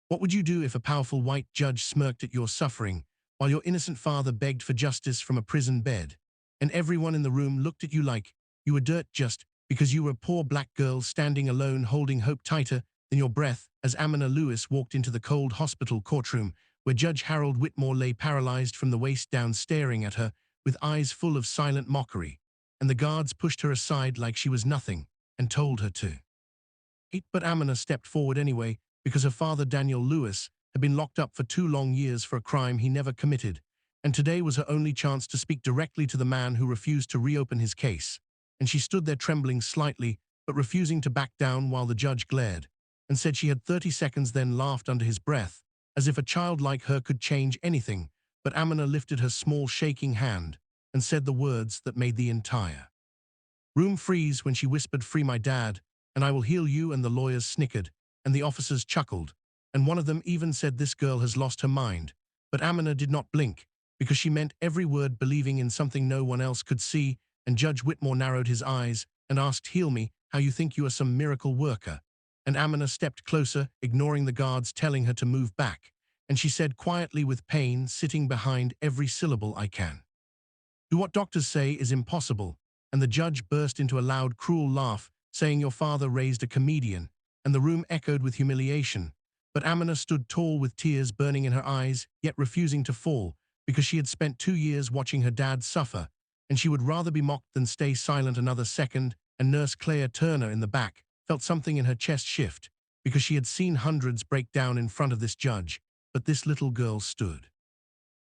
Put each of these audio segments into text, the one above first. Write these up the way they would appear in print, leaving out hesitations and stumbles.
What would you do if a powerful white judge smirked at your suffering, while your innocent father begged for justice from a prison bed, and everyone in the room looked at you like you were dirt just because you were a poor black girl standing alone holding hope tighter than your breath as Amina Lewis walked into the cold hospital courtroom where Judge Harold Whitmore lay paralyzed from the waist down staring at her with eyes full of silent mockery, and the guards pushed her aside like she was nothing and told her to. But Amina stepped forward anyway because her father Daniel Lewis had been locked up for 2 long years for a crime he never committed, and today was her only chance to speak directly to the man who refused to reopen his case. And she stood there trembling slightly, but refusing to back down while the judge glared, and said she had 30 seconds, then laughed under his breath, as if a child like her could change anything. But Amina lifted her small shaking hand and said the words that made the entire room freeze when she whispered, "Free my dad, and I will heal you." And the lawyers snickered, and the officers chuckled, and one of them even said, "This girl has lost her mind." But Amina did not blink, because she meant every word, believing in something no one else could see. And Judge Whitmore narrowed his eyes and asked, "Heal me, how you think you are some miracle worker?" And Amina stepped closer, ignoring the guards telling her to move back, and she said quietly with pain sitting behind every syllable, "I can do what doctors say is impossible." And the judge burst into a loud, cruel laugh, saying, "Your father raised a comedian," and the room echoed with humiliation. But Amina stood tall with tears burning in her eyes, yet refusing to fall, because she had spent 2 years watching her dad suffer, and she would rather be mocked than stay silent another second. And Nurse Claire Turner in the back felt something in her chest shift, because she had seen hundreds break down in front of this judge, but this little girl stood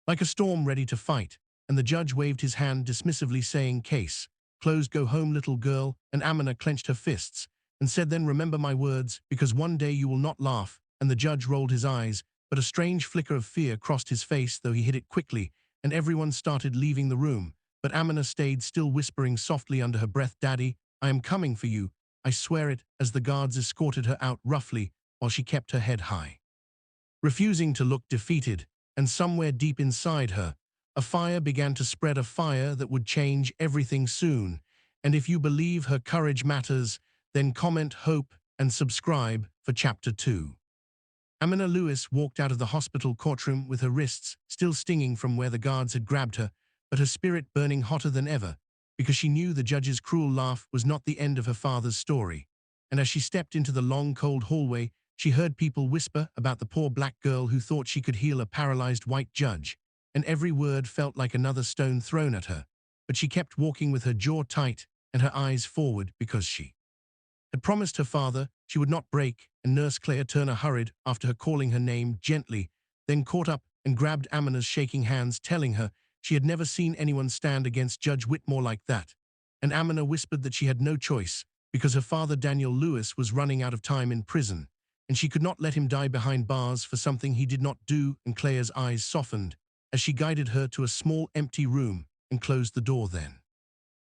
like a storm ready to fight, and the judge waved his hand dismissively saying, "Case closed, go home, little girl." And Amina clenched her fists and said, "Then remember my words, because one day you will not laugh." And the judge rolled his eyes, but a strange flicker of fear crossed his face, though he hid it quickly, and everyone started leaving the room. But Amina stayed still, whispering softly under her breath, "Daddy, I am coming for you. I swear it," as the guards escorted her out roughly while she kept her head high, refusing to look defeated. And somewhere deep inside her, a fire began to spread, a fire that would change everything soon. And if you believe her courage matters, then comment hope and subscribe for Chapter 2. Amina Lewis walked out of the hospital courtroom with her wrists still stinging from where the guards had grabbed her, but her spirit burning hotter than ever, because she knew the judge's cruel laugh was not the end of her father's story. And as she stepped into the long, cold hallway, she heard people whisper about the poor black girl who thought she could heal a paralyzed white judge, and every word felt like another stone thrown at her. But she kept walking with her jaw tight and her eyes forward, because she had promised her father she would not break. And Nurse Claire Turner hurried after her, calling her name gently, then caught up and grabbed Amina's shaking hands, telling her she had never seen anyone stand against Judge Whitmore like that. And Amina whispered that she had no choice, because her father Daniel Lewis was running out of time in prison, and she could not let him die behind bars for something he did not do. And Claire's eyes softened as she guided her to a small empty room and closed the door, then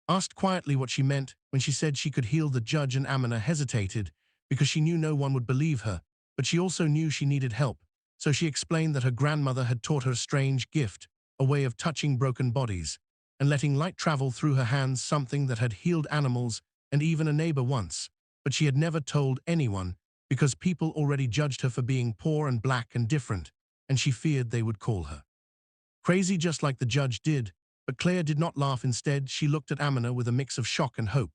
asked quietly what she meant when she said she could heal the judge. And Amina hesitated, because she knew no one would believe her, but she also knew she needed help. So she explained that her grandmother had taught her a strange gift, a way of touching broken bodies and letting light travel through her hands, something that had healed animals and even a neighbor once. But she had never told anyone, because people already judged her for being poor and black and different, and she feared they would call her crazy just like the judge did. But Claire did not laugh. Instead, she looked at Amina with a mix of shock and hope,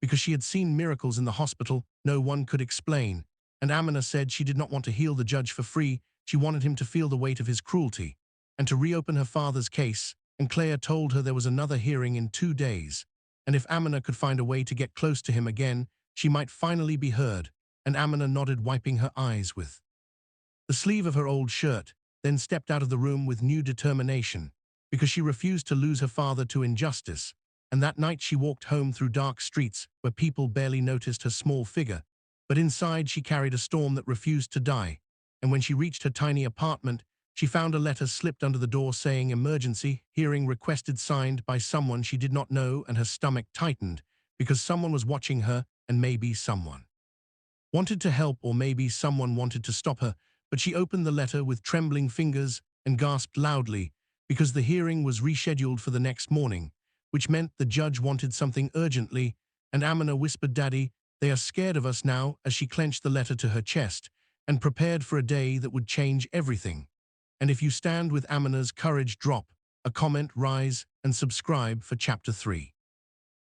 because she had seen miracles in the hospital no one could explain. And Amina said she did not want to heal the judge for free. She wanted him to feel the weight of his cruelty and to reopen her father's case. And Claire told her there was another hearing in 2 days, and if Amina could find a way to get close to him again, she might finally be heard. And Amina nodded, wiping her eyes with the sleeve of her old shirt, then stepped out of the room with new determination, because she refused to lose her father to injustice. And that night she walked home through dark streets where people barely noticed her small figure, but inside she carried a storm that refused to die. And when she reached her tiny apartment, she found a letter slipped under the door saying "Emergency, hearing requested," signed by someone she did not know, and her stomach tightened, because someone was watching her, and maybe someone wanted to help, or maybe someone wanted to stop her. But she opened the letter with trembling fingers and gasped loudly, because the hearing was rescheduled for the next morning, which meant the judge wanted something urgently. And Amina whispered, "Daddy, they are scared of us now," as she clenched the letter to her chest. and prepared for a day that would change everything. And if you stand with Amina's courage, drop a comment, rise, and subscribe for Chapter 3.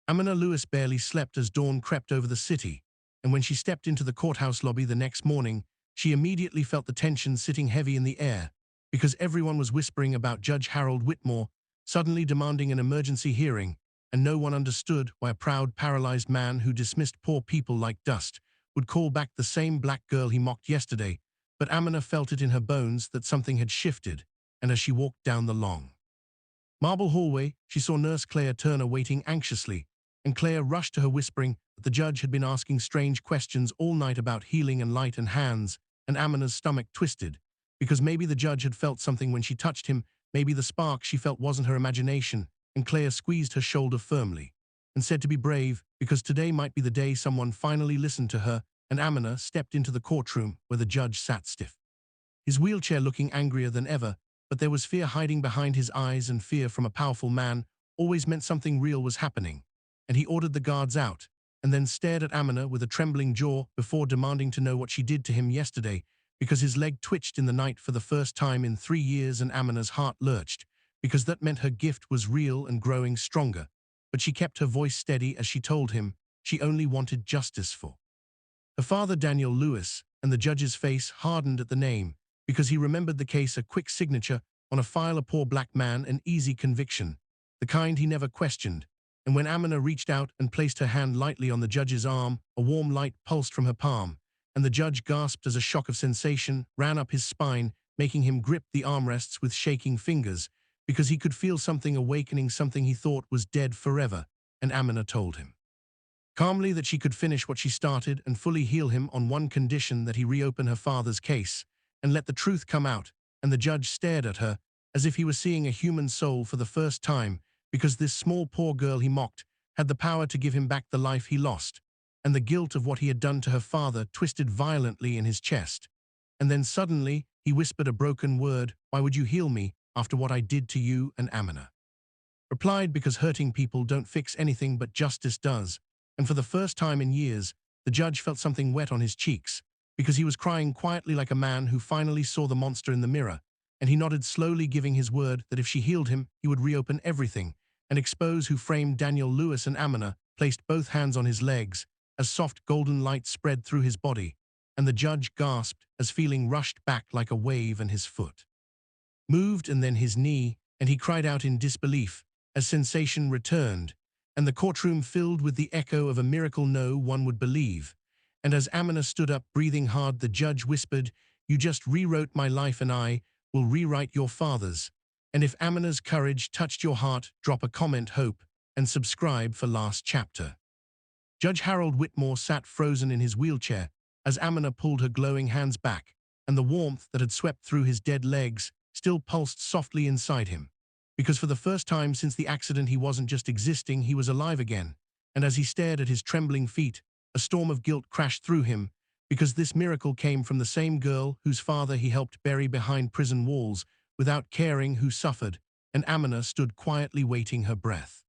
Amina Lewis barely slept as dawn crept over the city, and when she stepped into the courthouse lobby the next morning, she immediately felt the tension sitting heavy in the air, because everyone was whispering about Judge Harold Whitmore suddenly demanding an emergency hearing, and no one understood why a proud, paralyzed man who dismissed poor people like dust would call back the same black girl he mocked yesterday. But Amina felt it in her bones that something had shifted, and as she walked down the long marble hallway, she saw Nurse Claire Turner waiting anxiously, and Claire rushed to her whispering that the judge had been asking strange questions all night about healing and light and hands, and Amina's stomach twisted, because maybe the judge had felt something when she touched him, maybe the spark she felt wasn't her imagination, and Claire squeezed her shoulder firmly and said to be brave, because today might be the day someone finally listened to her, and Amina stepped into the courtroom where the judge sat stiff, his wheelchair looking angrier than ever, but there was fear hiding behind his eyes, and fear from a powerful man always meant something real was happening. And he ordered the guards out, and then stared at Amina with a trembling jaw before demanding to know what she did to him yesterday, because his leg twitched in the night for the first time in 3 years, and Amina's heart lurched, because that meant her gift was real and growing stronger. But she kept her voice steady as she told him she only wanted justice for her father Daniel Lewis, and the judge's face hardened at the name, because he remembered the case, a quick signature on a file, a poor black man, an easy conviction, the kind he never questioned. And when Amina reached out and placed her hand lightly on the judge's arm, a warm light pulsed from her palm, and the judge gasped as a shock of sensation ran up his spine, making him grip the armrests with shaking fingers, because he could feel something awakening, something he thought was dead forever. And Amina told him calmly that she could finish what she started and fully heal him on one condition, that he reopen her father's case and let the truth come out. And the judge stared at her as if he was seeing a human soul for the first time, because this small poor girl he mocked had the power to give him back the life he lost, and the guilt of what he had done to her father twisted violently in his chest. And then suddenly he whispered a broken word, "Why would you heal me after what I did to you?" And Amina replied, "Because hurting people don't fix anything, but justice does." And for the first time in years, the judge felt something wet on his cheeks, because he was crying quietly like a man who finally saw the monster in the mirror, and he nodded slowly, giving his word that if she healed him, he would reopen everything and expose who framed Daniel Lewis. And Amina placed both hands on his legs as soft golden light spread through his body, and the judge gasped as feeling rushed back like a wave, and his foot moved, and then his knee, and he cried out in disbelief as sensation returned, and the courtroom filled with the echo of a miracle no one would believe. And as Amina stood up, breathing hard, the judge whispered, "You just rewrote my life, and I will rewrite your father's." And if Amina's courage touched your heart, drop a comment, hope, and subscribe for last chapter. Judge Harold Whitmore sat frozen in his wheelchair as Amina pulled her glowing hands back, and the warmth that had swept through his dead legs still pulsed softly inside him, because for the first time since the accident he wasn't just existing, he was alive again. And as he stared at his trembling feet, a storm of guilt crashed through him, because this miracle came from the same girl whose father he helped bury behind prison walls without caring who suffered. And Amina stood quietly, waiting, her breath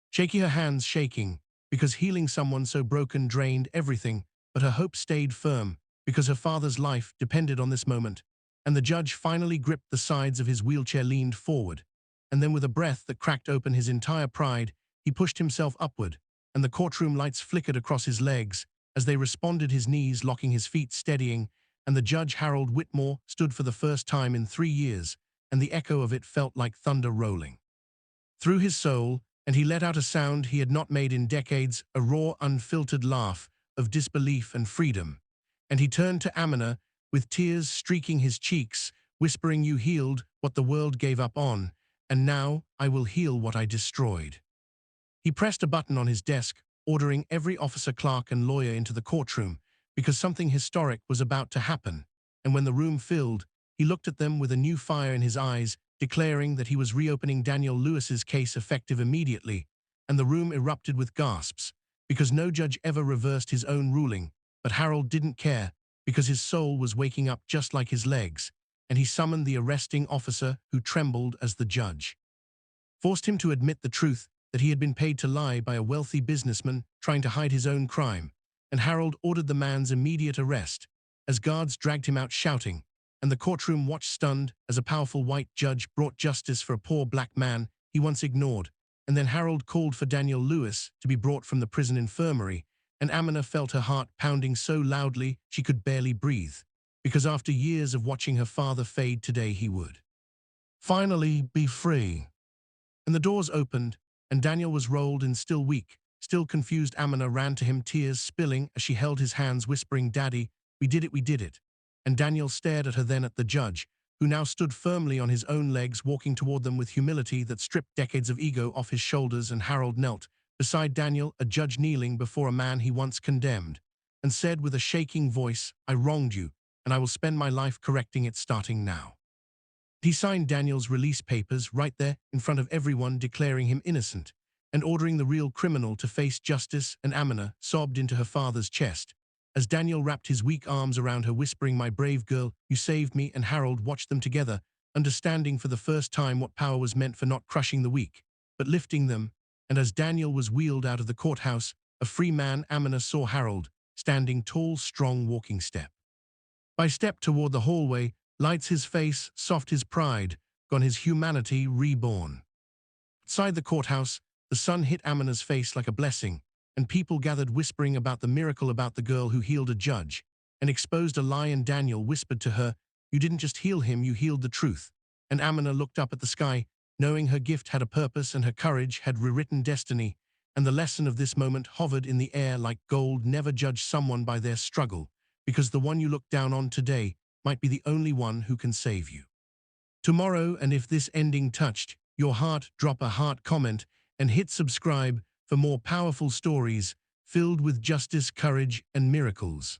shaky, her hands shaking, because healing someone so broken drained everything, but her hope stayed firm, because her father's life depended on this moment. And the judge finally gripped the sides of his wheelchair, leaned forward, and then with a breath that cracked open his entire pride, he pushed himself upward, and the courtroom lights flickered across his legs as they responded, his knees locking, his feet steadying, and the judge Harold Whitmore stood for the first time in 3 years, and the echo of it felt like thunder rolling through his soul, and he let out a sound he had not made in decades, a raw, unfiltered laugh of disbelief and freedom. And he turned to Amina with tears streaking his cheeks, whispering, "You healed what the world gave up on, and now I will heal what I destroyed." He pressed a button on his desk, ordering every officer, clerk, and lawyer into the courtroom, because something historic was about to happen. And when the room filled, he looked at them with a new fire in his eyes, declaring that he was reopening Daniel Lewis's case effective immediately. And the room erupted with gasps, because no judge ever reversed his own ruling. But Harold didn't care, because his soul was waking up just like his legs, and he summoned the arresting officer, who trembled as the judge forced him to admit the truth, that he had been paid to lie by a wealthy businessman trying to hide his own crime. And Harold ordered the man's immediate arrest, as guards dragged him out shouting, and the courtroom watched stunned as a powerful white judge brought justice for a poor black man he once ignored. And then Harold called for Amina Lewis to be brought from the prison infirmary, and Amina felt her heart pounding so loudly she could barely breathe, because after years of watching her father fade today he would finally be free. And the doors opened, and Daniel was rolled in. Still weak, still confused, Amina ran to him, tears spilling as she held his hands, whispering, "Daddy, we did it, we did it." And Daniel stared at her, then at the judge, who now stood firmly on his own legs, walking toward them with humility that stripped decades of ego off his shoulders. And Harold knelt beside Daniel, a judge kneeling before a man he once condemned, and said with a shaking voice, "I wronged you, and I will spend my life correcting it starting now." He signed Daniel's release papers right there in front of everyone, declaring him innocent and ordering the real criminal to face justice. And Amina sobbed into her father's chest as Daniel wrapped his weak arms around her, whispering, "My brave girl, you saved me." And Harold watched them together, understanding for the first time what power was meant for, not crushing the weak, but lifting them. And as Daniel was wheeled out of the courthouse, a free man, Amina saw Harold standing tall, strong, walking step by step toward the hallway, lights his face, soft his pride, gone his humanity reborn. Outside the courthouse, the sun hit Amina's face like a blessing, and people gathered whispering about the miracle, about the girl who healed a judge and exposed a lie. And Daniel whispered to her, "You didn't just heal him, you healed the truth." And Amina looked up at the sky, knowing her gift had a purpose and her courage had rewritten destiny. And the lesson of this moment hovered in the air like gold: never judge someone by their struggle, because the one you look down on today might be the only one who can save you tomorrow. And if this ending touched your heart, drop a heart comment and hit subscribe for more powerful stories filled with justice, courage, and miracles.